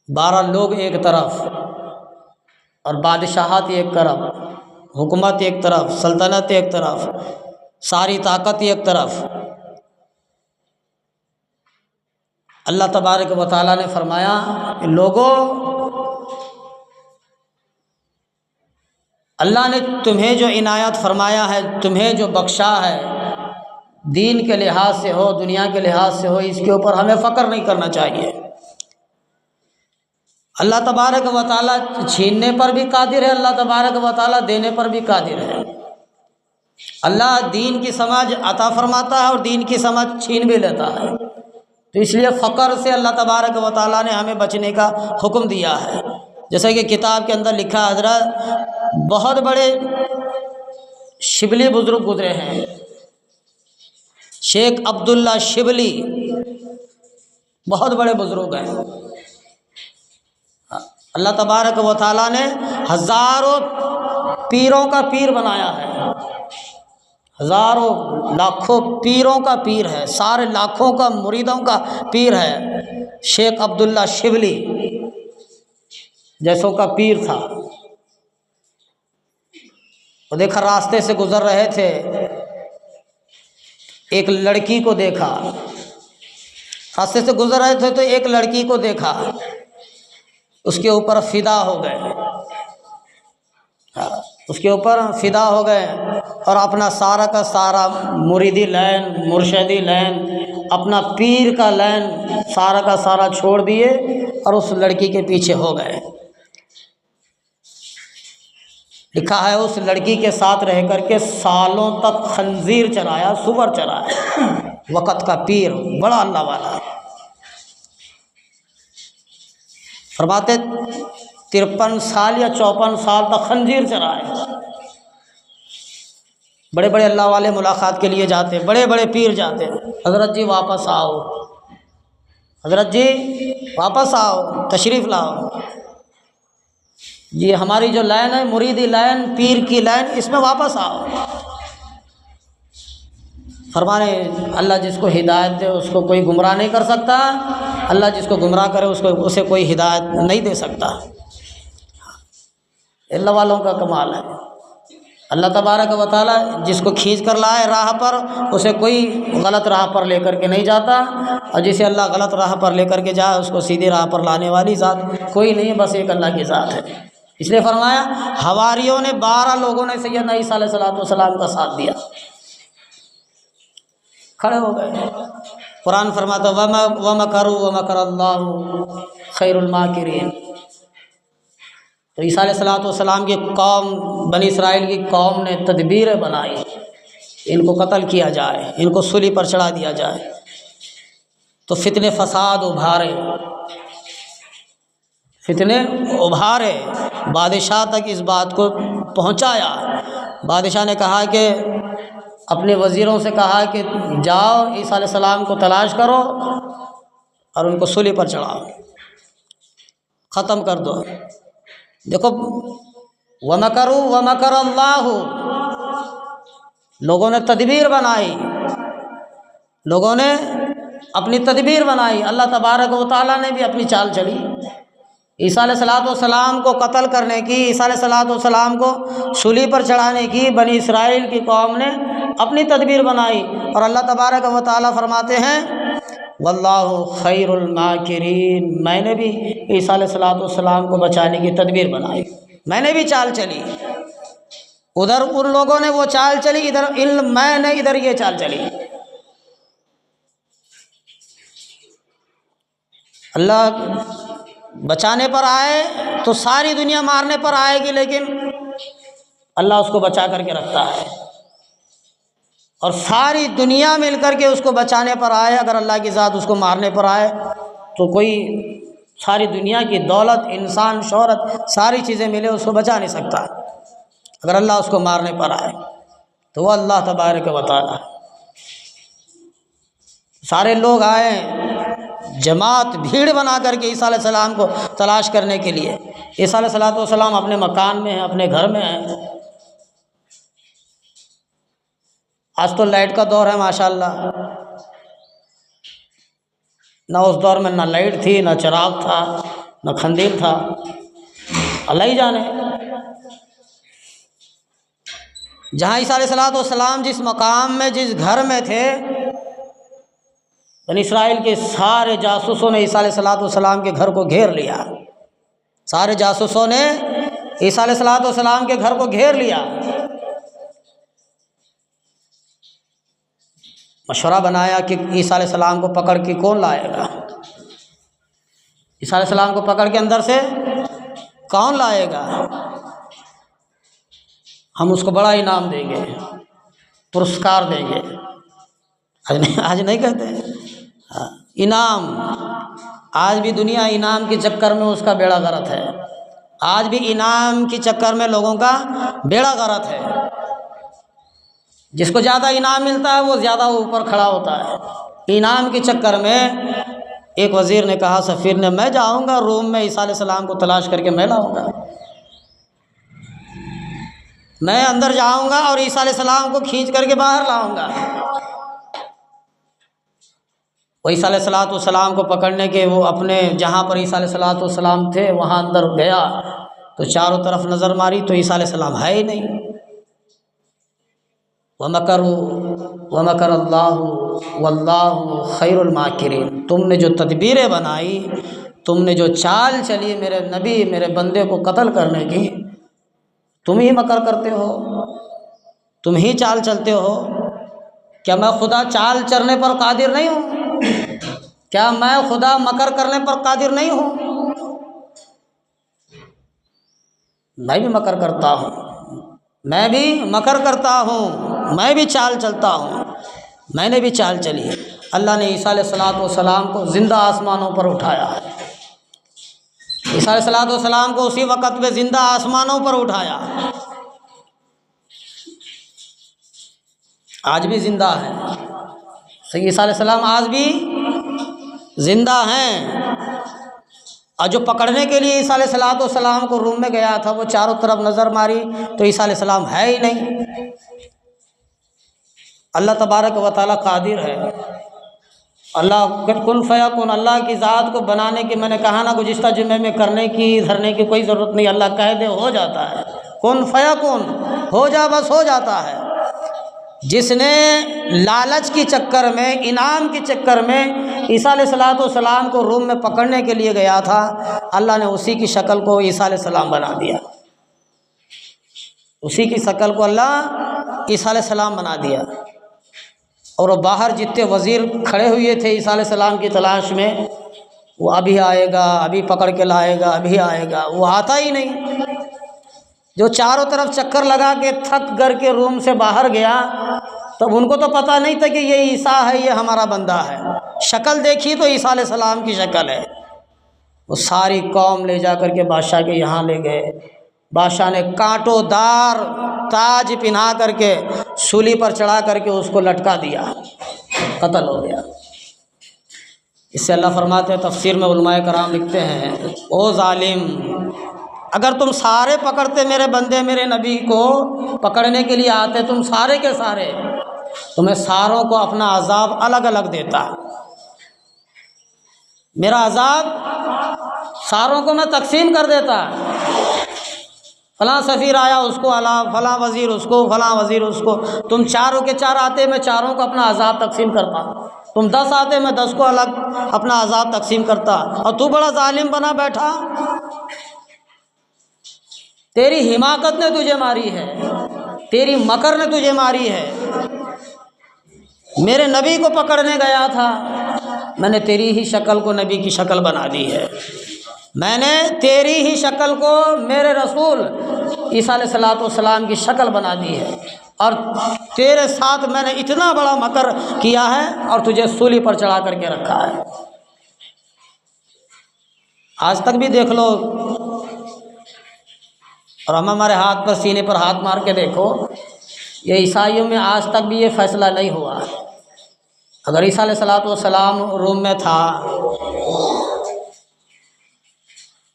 12 लोग एक तरफ और बादशाहत एक तरफ, हुकूमत एक तरफ, सल्तनत एक तरफ, सारी ताकत एक तरफ। अल्लाह तबारक व तआला ने फरमाया लोगों, अल्लाह ने तुम्हें जो इनायत फरमाया है, तुम्हें जो बख्शा है, दीन के लिहाज से हो, दुनिया के लिहाज से हो, इसके ऊपर हमें फ़क्र नहीं करना चाहिए। अल्लाह तबारक व तआला छीनने पर भी कादिर है, अल्लाह तबारक व तआला देने पर भी कादिर है। अल्लाह दीन की समझ अता फरमाता है और दीन की समझ छीन भी लेता है। तो इसलिए फ़क्र से अल्लाह तबारक व तआला ने हमें बचने का हुक्म दिया है। जैसे कि किताब के अंदर लिखा, हज़रत बहुत बड़े शिबली बुज़ुर्ग गुजरे हैं, शेख अब्दुल्ला शिबली, बहुत बड़े बुज़ुर्ग हैं। अल्लाह तबारक व तआला ने हज़ारों पीरों का पीर बनाया है, हज़ारों लाखों पीरों का पीर है, सारे लाखों का मुरीदों का पीर है। शेख अब्दुल्ला शिबली जैसों का पीर था। वो देखा, रास्ते से गुजर रहे थे, एक लड़की को देखा, रास्ते से गुजर रहे थे तो एक लड़की को देखा, उसके ऊपर फिदा हो गए। उसके ऊपर फ़िदा हो गए और अपना सारा का सारा मुरीदी लैन, मुर्शदी लैन, अपना पीर का लैन सारा का सारा छोड़ दिए और उस लड़की के पीछे हो गए। लिखा है उस लड़की के साथ रह करके सालों तक खंजीर चलाया, सुअर चलाया। वक़्त का पीर, बड़ा अल्लाह वाला। फरमाते 53 साल या 54 साल तक खंजीर चलाए। बड़े बड़े अल्लाह वाले मुलाकात के लिए जाते, बड़े बड़े पीर जाते, हज़रत जी वापस आओ, हज़रत जी वापस आओ, तशरीफ़ लाओ, ये हमारी जो लाइन है मुरीदी लाइन, पीर की लाइन, इसमें वापस आओ। फरमाने अल्लाह जिसको हिदायत दे उसको कोई गुमराह नहीं कर सकता, अल्लाह जिसको गुमराह करे उसको उसे कोई हिदायत नहीं दे सकता। अल्लाह वालों का कमाल है। अल्लाह तबारक व तआला जिसको खींच कर लाए राह पर, उसे कोई गलत राह पर लेकर के नहीं जाता, और जिसे अल्लाह गलत राह पर लेकर के जाए उसको सीधी राह पर लाने वाली ज़ात कोई नहीं है, बस एक अल्लाह की ज़ात है। इसलिए फरमाया हवारियों ने 12 लोगों ने सैयदना ईसा अलैहिस्सलाम का साथ दिया, खड़े हो गए। कुरान फरमाता वमकरू वमकरल्लाहु खैरुल माकिरीन। तो ईसा अलैहिस्सलाम की कौम, बनी इसराइल की कौम ने तदबीरें बनाई, इनको कत्ल किया जाए, इनको सूली पर चढ़ा दिया जाए। तो फितने फसाद उभारे, फितने उभारे, बादशाह तक इस बात को पहुंचाया। बादशाह ने कहा कि अपने वज़ीरों से कहा कि जाओ ईसा अलैहिस्सलाम को तलाश करो और उनको सूली पर चढ़ाओ, ख़त्म कर दो। देखो वमकरू वमकरल्लाहु, लोगों ने तदबीर बनाई, लोगों ने अपनी तदबीर बनाई, अल्लाह तबारक व तआला ने भी अपनी चाल चली। ईसा अलैहिस्सलाम को कत्ल करने की, ईसा अलैहिस्सलाम को सूली पर चढ़ाने की बनी इसराइल की कौम ने अपनी तदबीर बनाई, और अल्लाह तबारक व तआला फरमाते हैं वल्लाहु खैरुल माकिरीन, मैंने भी ईसा अलैहिस्सलाम को बचाने की तदबीर बनाई, मैंने भी चाल चली। उधर उन लोगों ने वो चाल चली, इधर मैंने इधर ये चाल चली। अल्लाह बचाने पर आए तो सारी दुनिया मारने पर आएगी, लेकिन अल्लाह उसको बचा करके रखता है। और सारी दुनिया मिलकर के उसको बचाने पर आए, अगर अल्लाह की ज़ात उसको मारने पर आए तो कोई सारी दुनिया की दौलत, इंसान, शोहरत, सारी चीज़ें मिले उसको बचा नहीं सकता। अगर अल्लाह उसको मारने पर आए तो वह अल्लाह तबारक व तआला। सारे लोग आए, जमात, भीड़ बना करके ईसा अलैहिस्सलाम को तलाश करने के लिए। ईसा अलैहिस्सलाम अपने मकान में हैं, अपने घर में हैं। आज तो लाइट का दौर है माशाल्लाह, ना उस दौर में ना लाइट थी, ना चिराग था, ना खंदील था, अल्लाह ही जाने। जहाँ ईसा अलैहिस्सलाम जिस मकाम में, जिस घर में थे, बनी इसराइल के सारे जासूसों ने ईसा अलैहिस्सलाम के घर को घेर लिया। सारे जासूसों ने ईसा अलैहिस्सलाम के घर को घेर लिया। मशवरा बनाया कि ईसा अलैहिस्सलाम को पकड़ के कौन लाएगा, ईसा अलैहिस्सलाम को पकड़ के अंदर से कौन लाएगा, हम उसको बड़ा इनाम देंगे, पुरस्कार देंगे। आज नहीं कहते इनाम। आज भी दुनिया इनाम के चक्कर में उसका बेड़ा गर्क है। आज भी इनाम के चक्कर में लोगों का बेड़ा गर्क है। जिसको ज़्यादा इनाम मिलता है वो ज़्यादा ऊपर खड़ा होता है। इनाम के चक्कर में एक वज़ीर ने कहा सफ़ीर ने, मैं जाऊंगा रोम में, ईसा अलैहिस्सलाम को तलाश करके मैं लाऊंगा, मैं अंदर जाऊंगा और ईसा अलैहिस्सलाम को खींच करके बाहर लाऊंगा। वो ईसा अलैहिस्सलाम को पकड़ने के वो अपने जहाँ पर ईसा अलैहिस्सलाम थे वहाँ अंदर गया तो चारों तरफ नज़र मारी तो ईसा अलैहिस्सलाम है ही नहीं। वमकरू वमकरल्लाहु वल्लाहु खैरुल माकिरीन। तुमने जो तदबीरें बनाई, तुमने जो चाल चली मेरे नबी, मेरे बंदे को कत्ल करने की, तुम ही मकर करते हो, तुम ही चाल चलते हो। क्या मैं खुदा चाल चलने पर कादिर नहीं हूँ? क्या मैं खुदा मकर करने पर कादिर नहीं हूँ? मैं भी मकर करता हूँ, मैं भी मकर करता हूँ, मैं भी चाल चलता हूँ। मैंने भी चाल चली। अल्लाह ने ईसा अलैहिस्सलाम को ज़िंदा आसमानों पर उठाया है। ईसा अलैहिस्सलाम को उसी वक़्त में ज़िंदा आसमानों पर उठाया। आज भी ज़िंदा है। सही ईसा अलैहिस्सलाम आज भी ज़िंदा हैं। और जो पकड़ने के लिए ईसा अलैहिस्सलाम को रूम में गया था, वो चारों तरफ नज़र मारी तो ईसा अलैहिस्सलाम है ही नहीं। अल्लाह तबारक व तआला कादिर है। अल्लाह कुन फयकुन, अल्लाह की ज़ात को बनाने की, मैंने कहा ना गुज़िश्ता जुम्मे में, करने की धरने की कोई ज़रूरत नहीं। अल्लाह कह दे हो जाता है। कुन फयकुन, हो जा बस हो जाता है। जिसने लालच के चक्कर में, इनाम के चक्कर में ईसा अलैहिस्सलाम को रूम में पकड़ने के लिए गया था, अल्लाह ने उसी की शक्ल को ईसा अलैहिस्सलाम बना दिया। उसी की शक्ल को अल्लाह ईसा अलैहिस्सलाम बना दिया। और वो बाहर जितने वज़ीर खड़े हुए थे ईसा अलैहिस्सलाम की तलाश में, वो अभी आएगा, अभी पकड़ के लाएगा, अभी आएगा, वो आता ही नहीं। जो चारों तरफ चक्कर लगा के थक कर के रूम से बाहर गया, तब उनको तो पता नहीं था कि ये ईसा है, ये हमारा बंदा है। शक्ल देखी तो ईसा अलैहिस्सलाम की शक्ल है। वो सारी कौम ले जा कर के बादशाह के यहाँ ले गए। बादशाह ने कांटोदार ताज पहना करके सूली पर चढ़ा करके उसको लटका दिया, कत्ल हो गया। इससे अल्लाह फरमाते हैं, तफसीर में उलमाए कराम लिखते हैं, ओ जालिम, अगर तुम सारे पकड़ते मेरे बंदे मेरे नबी को पकड़ने के लिए आते, तुम सारे के सारे, तो मैं सारों को अपना अजाब अलग अलग देता। मेरा अजाब सारों को मैं तकसीम कर देता। फलां सफ़ीर आया उसको अला, फलां वज़ीर उसको, फलां वज़ीर उसको। तुम चारों के चार आते, मैं चारों को अपना अजाब तकसीम करता। तुम 10 आते, मैं 10 को अलग अपना अजाब तकसीम करता। और तू बड़ा जालिम बना बैठा। तेरी हिमाकत ने तुझे मारी है, तेरी मकर ने तुझे मारी है। मेरे नबी को पकड़ने गया था, मैंने तेरी ही शक्ल को नबी की शक्ल बना दी है। मैंने तेरी ही शक्ल को मेरे रसूल ईसा अलैहिस्सलाम की शक्ल बना दी है। और तेरे साथ मैंने इतना बड़ा मकर किया है और तुझे सूली पर चढ़ा करके रखा है। आज तक भी देख लो, और हम हमारे हाथ पर, सीने पर हाथ मार के देखो, ये ईसाइयों में आज तक भी ये फैसला नहीं हुआ। अगर ईसा अलैहिस्सलाम रूम में था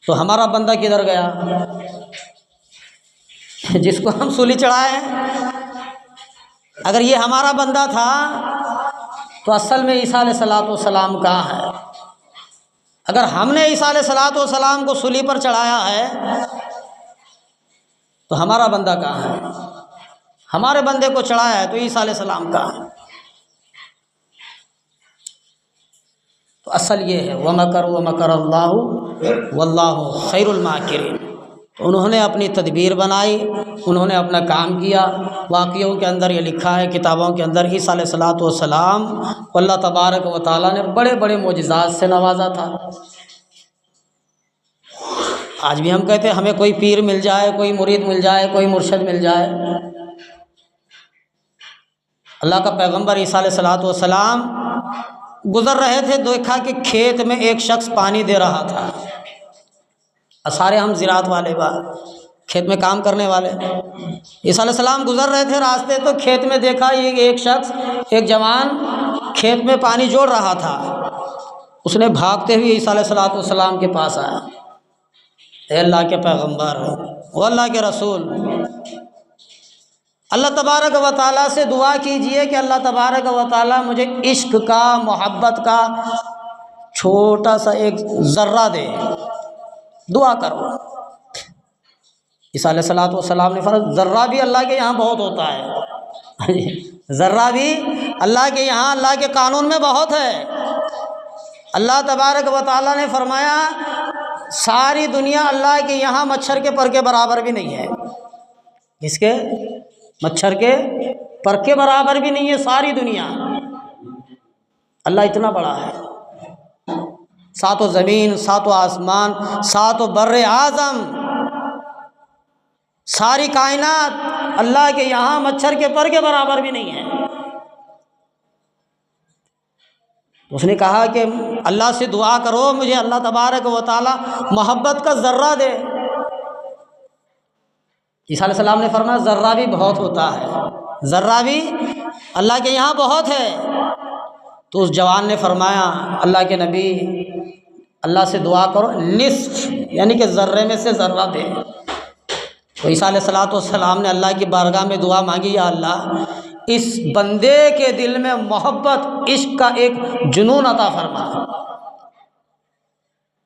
तो हमारा बंदा किधर गया जिसको हम सूली चढ़ाए? अगर ये हमारा बंदा था तो असल में ईसा अलैहिस्सलाम कहाँ है? अगर हमने ईसा अलैहिस्सलाम को सूली पर चढ़ाया है तो हमारा बंदा कहाँ है? हमारे बंदे को चढ़ाया है तो ईसा अलैहिस्सलाम कहाँ है? तो असल ये है, व मकर अल्लाहु वल्लाहु खैरुल माकिरीन। तो उन्होंने अपनी तदबीर बनाई, उन्होंने अपना काम किया। वाक़ियों के अंदर ये लिखा है, किताबों के अंदर, ईसा अलैहिस्सलाम को अल्लाह तबारक व तआला ने बड़े बड़े मोजज़ात से नवाजा था। आज भी हम कहते हैं हमें कोई पीर मिल जाए, कोई मुरीद मिल जाए, कोई मुर्शद मिल जाए। अल्लाह का पैगम्बर ईसा अलैहिस्सलाम गुज़र रहे थे, देखा कि खेत में एक शख्स पानी दे रहा था। सारे हम ज़राअत वाले बा, खेत में काम करने वाले। ईसा अलैहिस्सलाम गुज़र रहे थे रास्ते, तो खेत में देखा ये एक शख्स, एक जवान खेत में पानी जोड़ रहा था। उसने भागते हुए ईसा अलैहिस्सलाम के पास आया, ए अल्लाह के पैगम्बर, ओ अल्लाह के रसूल, अल्लाह तबारक व तआला से दुआ कीजिए कि अल्लाह तबारक व तआला मुझे इश्क का, मोहब्बत का छोटा सा एक ज़र्रा दे, दुआ करो। ईसा अलैहिस्सलाम ने फरमाया, ज़र्रा भी अल्लाह के यहाँ बहुत होता है। ज़र्रा भी अल्लाह के यहाँ, अल्लाह के कानून में बहुत है। अल्लाह तबारक व तआला ने फरमाया, सारी दुनिया अल्लाह के यहाँ मच्छर के पर के बराबर भी नहीं है। इसके मच्छर के पर के बराबर भी नहीं है सारी दुनिया। अल्लाह इतना बड़ा है, सातों ज़मीन, सातों आसमान, सातों बर्रे आज़म, सारी कायनात अल्लाह के यहाँ मच्छर के पर के बराबर भी नहीं है। उसने कहा कि अल्लाह से दुआ करो मुझे अल्लाह तबारक व तआला मोहब्बत का ज़र्रा दे। ईसा अलैहिस्सलाम ने फरमाया ज़र्रा भी बहुत होता है, ज़र्रा भी अल्लाह के यहाँ बहुत है। तो उस जवान ने फरमाया अल्लाह के नबी अल्लाह से दुआ करो निस्फ यानी कि ज़र्रे में से ज़र्रा दे। तो ईसा अलैहिस्सलाम ने अल्लाह की बारगाह में दुआ मांगी, या अल्लाह इस बंदे के दिल में मोहब्बत इश्क का एक जुनून अता फरमा।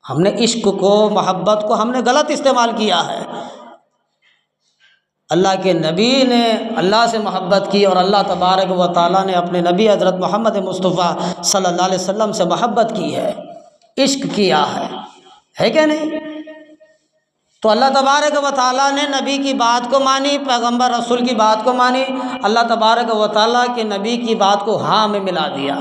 हमने इश्क को, मोहब्बत को हमने गलत इस्तेमाल किया है। अल्लाह के नबी ने अल्लाह से मोहब्बत की और अल्लाह तबारक व तआला ने अपने नबी हज़रत मोहम्मद मुस्तफ़ा सल्लल्लाहु अलैहि वसल्लम से मोहब्बत की है, इश्क किया है क्या नहीं? तो अल्लाह तबारक व तआला ने नबी की बात को मानी, पैगंबर रसूल की बात को मानी, अल्लाह तबारक व तआला के नबी की बात को हाँ में मिला दिया।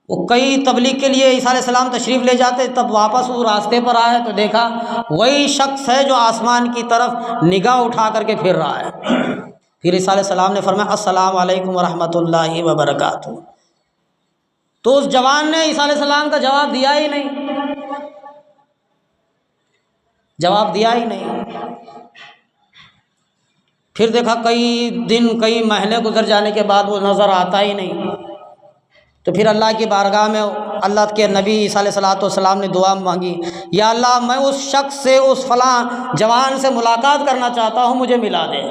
वो कई तबलीग के लिए ईसा अलैहिस्सलाम तशरीफ़ ले जाते, तब वापस वो रास्ते पर आए तो देखा वही शख्स है जो आसमान की तरफ निगाह उठा करके फिर रहा है। फिर ईसा अलैहिस्सलाम ने फरमाया अस्सलाम वालेकुम व रहमतुल्लाहि व बरकातुहू। तो उस जवान ने ईसा अलैहिस्सलाम का जवाब दिया ही नहीं, जवाब दिया ही नहीं। फिर देखा कई दिन कई महीने गुजर जाने के बाद वो नज़र आता ही नहीं। तो फिर अल्लाह की बारगाह में अल्लाह के नबी ईसा अलैहिस्सलाम ने दुआ मांगी, या अल्लाह मैं उस शख्स से, उस फलां जवान से मुलाकात करना चाहता हूँ, मुझे मिला दे।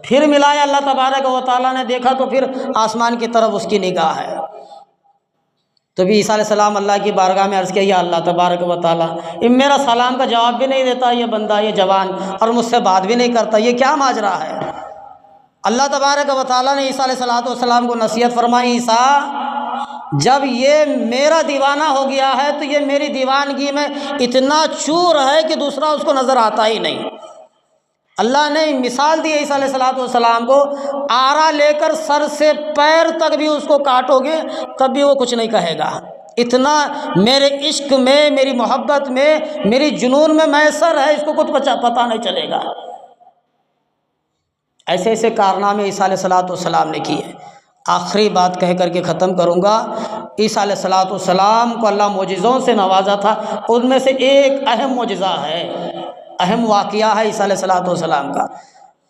फिर मिलाया अल्लाह तबारक व तआला ने, देखा तो फिर आसमान की तरफ उसकी निगाह है। तो भी ईसा अलैहिस्सलाम अल्लाह की बारगाह में अर्ज़ किया, या अल्लाह तबारक व तआला मेरा सलाम का जवाब भी नहीं देता ये बंदा, ये जवान, और मुझसे बात भी नहीं करता, ये क्या माजरा है? अल्लाह तबारक व तआला ने ईसा अलैहिस्सलाम को नसीहत फरमाई, ईसा जब ये मेरा दीवाना हो गया है तो ये मेरी दीवानगी में इतना चूर है कि दूसरा उसको नज़र आता ही नहीं। अल्लाह ने मिसाल दी ईसा अलैहिस्सलाम को, आरा लेकर सर से पैर तक भी उसको काटोगे तब भी वो कुछ नहीं कहेगा। इतना मेरे इश्क में, मेरी मोहब्बत में, मेरी जुनून में मैसर है, इसको कुछ पता नहीं चलेगा। ऐसे ऐसे कारनामे ईसा अलैहिस्सलाम ने किए। आखिरी बात कह करके ख़त्म करूँगा। ईसा अलैहिस्सलाम को अल्लाह मोजिज़ों से नवाजा था, उनमें से एक अहम मोजिज़ा है, अहम वाक़या है ईसा अलैहिस्सलाम का।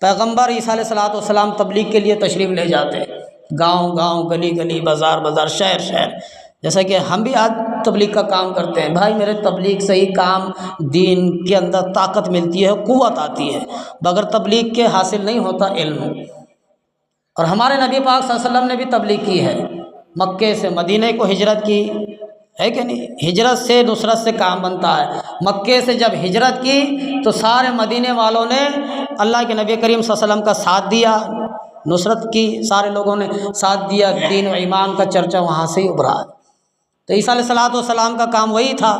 पैगंबर ईसा अलैहिस्सलाम तबलीग के लिए तशरीफ़ ले जाते, गांव गांव, गली गली, बाज़ार बाज़ार, शहर शहर, जैसा कि हम भी आज तबलीग का काम करते हैं। भाई मेरे तबलीग से ही काम, दीन के अंदर ताकत मिलती है, क़ुव्वत आती है। बगैर तबलीग के हासिल नहीं होता इल्म। और हमारे नबी पाक सल्लल्लाहु अलैहि वसल्लम ने भी तबलीग की है, मक्के से मदीने को हिजरत की है कि नहीं? हिजरत से नुसरत से काम बनता है। मक्के से जब हिजरत की तो सारे मदीने वालों ने अल्लाह के नबी करीम सल्लल्लाहु अलैहि वसल्लम का साथ दिया, नुसरत की सारे लोगों ने साथ दिया, दीन व ईमान का चर्चा वहाँ से ही उभरा। तो ईसा अलैहिस्सलाम का काम वही था।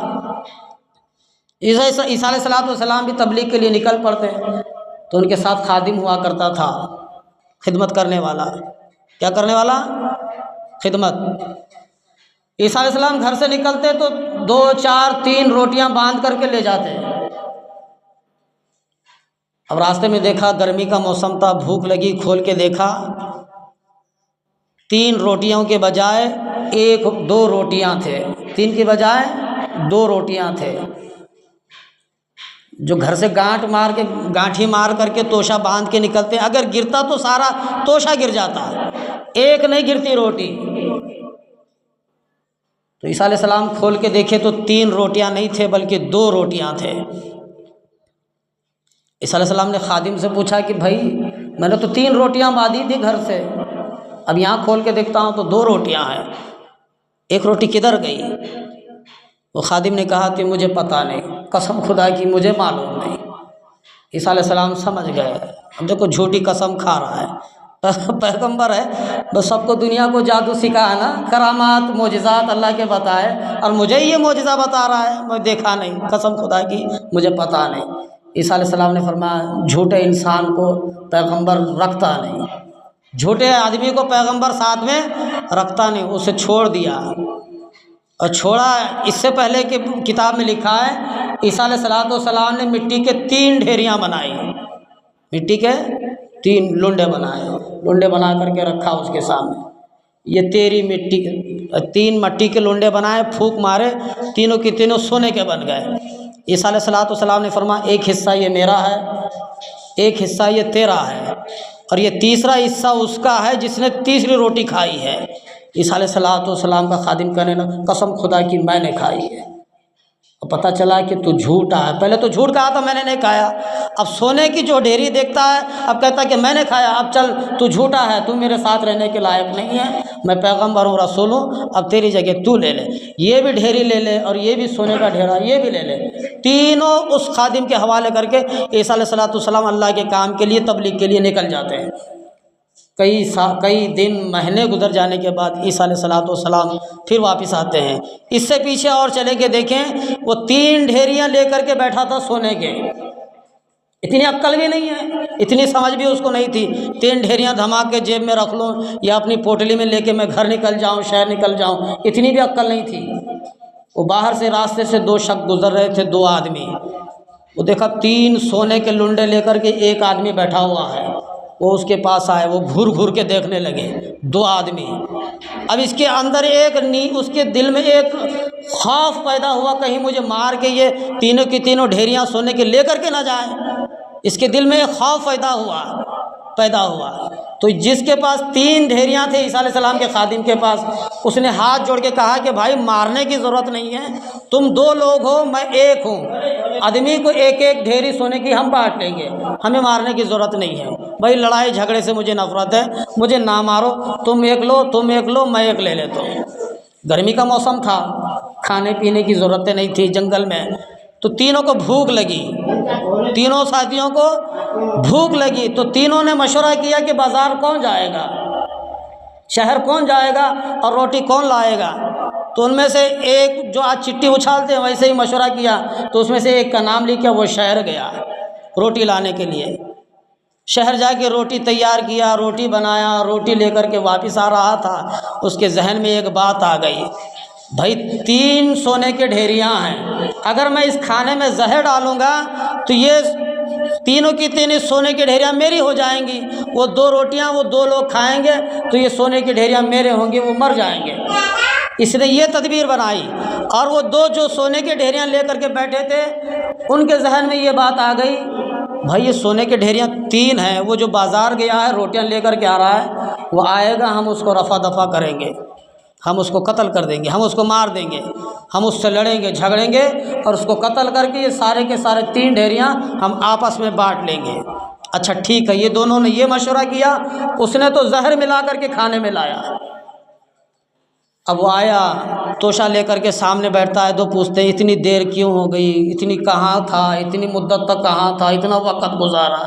ईसा अलैहिस्सलाम भी तबलीग के लिए निकल पड़ते, तो उनके साथ खादिम हुआ करता था, खिदमत करने वाला। क्या करने वाला? खिदमत। ईसा अलैहिस्सलाम घर से निकलते तो 2 4 3 रोटियां बांध करके ले जाते। अब रास्ते में देखा गर्मी का मौसम था, भूख लगी, खोल के देखा 3 रोटियों के बजाय 1-2 रोटियां थे। 3 की बजाय 2 रोटियां थे, जो घर से गांठी मार करके तोशा बांध के निकलते। अगर गिरता तो सारा तोशा गिर जाता, एक नहीं गिरती रोटी। तो ईसा अलैहिस्सलाम खोल के देखे तो 3 रोटियां नहीं थे बल्कि 2 रोटियां थे। ईसा अलैहिस्सलाम ने खादिम से पूछा कि भाई मैंने तो 3 रोटियां बांधी थी घर से, अब यहाँ खोल के देखता हूँ तो 2 रोटियां हैं, 1 रोटी किधर गई? वो खादिम ने कहा कि मुझे पता नहीं, कसम खुदा की मुझे मालूम नहीं। ईसा अलैहिस्सलाम समझ गए, अब देखो झूठी कसम खा रहा है, पैगंबर है, बस सबको दुनिया को जादू सिखा है ना, करामात मोजिज़ात अल्लाह के बताए, और मुझे ये मोजिज़ा बता रहा है, मैं देखा नहीं, कसम खुदा की मुझे पता नहीं। ईसा अलैहिस्सलाम ने फरमाया झूठे इंसान को पैगंबर रखता नहीं, झूठे आदमी को पैगंबर साथ में रखता नहीं, उसे छोड़ दिया। और छोड़ा इससे पहले कि किताब में लिखा है ईसा अलैहिस्सलाम ने मिट्टी के 3 ढेरियाँ बनाई, मिट्टी के 3 लुंडे बनाए, लुंडे बना करके रखा उसके सामने, ये तेरी मिट्टी, 3 मिट्टी के लुंडे बनाए, फूंक मारे, तीनों की तीनों सोने के बन गए। ईसा अलैहिस्सलाम ने फरमाया एक हिस्सा ये मेरा है, एक हिस्सा ये तेरा है, और ये तीसरा हिस्सा उसका है जिसने तीसरी रोटी खाई है। ईसा अलैहिस्सलाम का खादिम कहने लगा कसम खुदा की मैंने खाई है। और पता चला कि तू झूठा है, पहले तो झूठ कहा था मैंने नहीं खाया, अब सोने की जो ढेरी देखता है अब कहता है कि मैंने खाया, अब चल तू झूठा है, तू मेरे साथ रहने के लायक नहीं है, मैं पैगंबर हूँ, रसूल हूँ, अब तेरी जगह तू ले ले, ये भी ढेरी ले ले और ये भी सोने का ढेरा ये भी ले ले। तीनों उस खादिम के हवाले करके ईसा अलैहिस्सलाम अल्लाह के काम के लिए तबलीग के लिए निकल जाते हैं। कई दिन महीने गुजर जाने के बाद ईसा अलैहिस्सलाम फिर वापस आते हैं। इससे पीछे और चले के देखें, वो 3 ढेरियाँ लेकर के बैठा था सोने के, इतनी अक्ल भी नहीं है, इतनी समझ भी उसको नहीं थी। 3 ढेरियाँ धमाक के जेब में रख लूँ या अपनी पोटली में लेके मैं घर निकल जाऊँ, शहर निकल जाऊँ, इतनी भी अक्ल नहीं थी। वो बाहर से रास्ते से 2 शख्स गुजर रहे थे, 2 आदमी, वो देखा 3 सोने के लुंडे लेकर के एक आदमी बैठा हुआ है, वो उसके पास आए, वो घूर घूर के देखने लगे 2 आदमी। अब इसके अंदर उसके दिल में एक खौफ पैदा हुआ कहीं मुझे मार के ये तीनों की तीनों ढेरियाँ सोने के लेकर के ना जाए, इसके दिल में एक खौफ पैदा हुआ। तो जिसके पास 3 ढेरियाँ थे ईसा अलैहिस्सलाम के खादिम के पास, उसने हाथ जोड़ के कहा कि भाई मारने की ज़रूरत नहीं है, तुम 2 लोग हो मैं एक हूँ, आदमी को एक एक ढेरी सोने की हम बांट लेंगे, हमें मारने की ज़रूरत नहीं है। भाई लड़ाई झगड़े से मुझे नफरत है, मुझे ना मारो, तुम एक लो मैं एक ले लेता हूँ। गर्मी का मौसम था, खाने पीने की ज़रूरतें नहीं थी जंगल में, तो तीनों को भूख लगी, तीनों साथियों को भूख लगी, तो तीनों ने मशवरा किया कि बाज़ार कौन जाएगा, शहर कौन जाएगा और रोटी कौन लाएगा। तो उनमें से एक जो आज चिट्ठी उछालते हैं वैसे ही मशवरा किया, तो उसमें से एक का नाम लिखा, वो शहर गया रोटी लाने के लिए। शहर जाके रोटी तैयार किया, रोटी बनाया, रोटी लेकर के वापस आ रहा था, उसके जहन में एक बात आ गई, भाई 3 सोने के ढेरियाँ हैं, अगर मैं इस खाने में जहर डालूँगा तो ये तीनों की 3 सोने की ढेरियाँ मेरी हो जाएंगी, वो 2 रोटियाँ वो 2 लोग खाएंगे तो ये सोने की ढेरियाँ मेरे होंगी, वो मर जाएंगे। इसने ये तदबीर बनाई, और वो 2 जो सोने की ढेरियाँ लेकर के बैठे थे उनके जहन में ये बात आ गई, भाई ये सोने की ढेरियाँ 3 हैं, वो जो बाज़ार गया है रोटियाँ लेकर के आ रहा है, वो आएगा, हम उसको रफ़ा दफ़ा करेंगे, हम उसको कत्ल कर देंगे, हम उसको मार देंगे, हम उससे लड़ेंगे झगड़ेंगे और उसको कत्ल करके ये सारे के सारे 3 ढेरियाँ हम आपस में बांट लेंगे। अच्छा ठीक है, ये दोनों ने ये मशवरा किया, उसने तो जहर मिला करके खाने में लाया। अब वो आया, तोशा लेकर के सामने बैठता है, तो पूछते हैं इतनी देर क्यों हो गई, इतनी कहाँ था, इतनी मुद्दत तक कहाँ था, इतना वक्त गुजारा,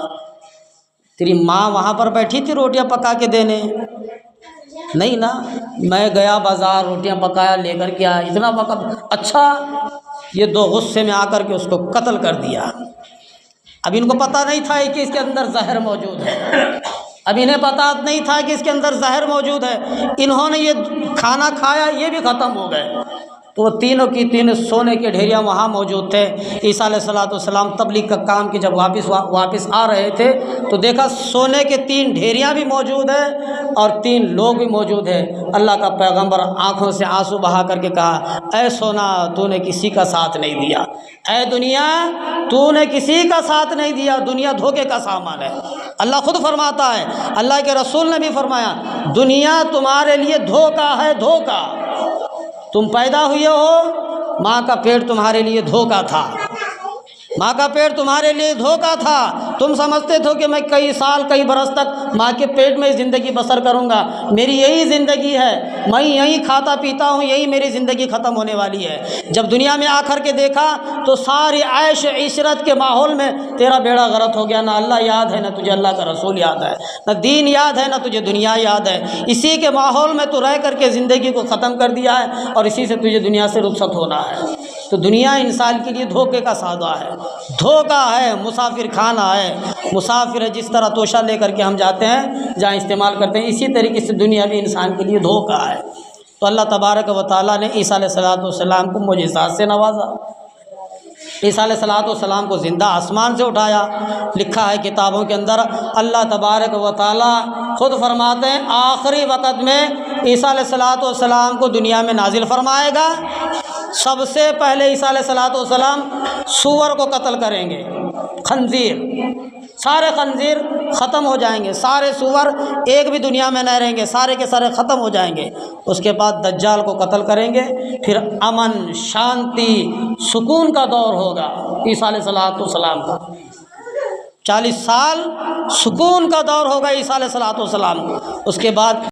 तेरी माँ वहाँ पर बैठी थी रोटियाँ पका के देने? नहीं ना, मैं गया बाज़ार रोटियां पकाया लेकर के आया, इतना वक्त। अच्छा, ये 2 गुस्से में आकर के उसको कत्ल कर दिया। अब इनको पता नहीं था कि इसके अंदर जहर मौजूद है, अब इन्हें पता नहीं था कि इसके अंदर जहर मौजूद है, इन्होंने ये खाना खाया, ये भी ख़त्म हो गए। तो वो तीनों की 3 सोने के ढेरियाँ वहाँ मौजूद थे। ईसा अलैहिस्सलाम तबलीग का काम की जब वापस आ रहे थे तो देखा सोने के 3 ढेरियाँ भी मौजूद है और 3 लोग भी मौजूद है। अल्लाह का पैगंबर आँखों से आंसू बहा करके कहा, ऐ सोना तूने किसी का साथ नहीं दिया, ऐ दुनिया तूने किसी का साथ नहीं दिया, दुनिया धोखे का सामान है। अल्लाह खुद फरमाता है, अल्लाह के रसूल ने भी फरमाया, दुनिया तुम्हारे लिए धोखा है, धोखा। तुम पैदा हुए हो, माँ का पेट तुम्हारे लिए धोखा था, माँ का पेट तुम्हारे लिए धोखा था। तुम समझते थे कि मैं कई साल कई बरस तक माँ के पेट में ज़िंदगी बसर करूँगा, मेरी यही ज़िंदगी है, मैं यहीं खाता पीता हूँ, यही मेरी ज़िंदगी ख़त्म होने वाली है। जब दुनिया में आकर के देखा तो सारी ऐश इशरत के माहौल में तेरा बेड़ा गर्क हो गया। ना अल्लाह याद है, ना तुझे अल्लाह का रसूल याद है, ना दीन याद है, ना तुझे दुनिया याद है। इसी के माहौल में तो रह करके ज़िंदगी को ख़त्म कर दिया है और इसी से तुझे दुनिया से रुखसत होना है। तो दुनिया इंसान के लिए धोखे का सौदा है, धोखा है, मुसाफिर खाना है। मुसाफिर है जिस तरह तोशा लेकर के हम जाते हैं जहाँ इस्तेमाल करते हैं, इसी तरीके से दुनिया भी इंसान के लिए धोखा है। तो अल्लाह तबारक व तआला ने ईसा अलैहिस्सलाम को मोजिज़ात से नवाजा। ईसा अलैहिस्सलाम को ज़िंदा आसमान से उठाया। लिखा है किताबों के अंदर, अल्लाह तबारक व तआला खुद फरमाते हैं आखिरी वक़्त में ईसा अलैहिस्सलाम को दुनिया में नाजिल फरमाएगा। सबसे पहले ईसा अलैहिस्सलाम सूअर को कत्ल करेंगे, खंजीर, सारे खंजीर ख़त्म हो जाएंगे, सारे सूअर एक भी दुनिया में नहीं रहेंगे, सारे के सारे ख़त्म हो जाएंगे। उसके बाद दज्जाल को कत्ल करेंगे, फिर अमन, शांति, सुकून का दौर होगा ईसा अलैहिस्सलाम का। 40 साल सुकून का दौर होगा ईसा अलैहिस्सलाम को। उसके बाद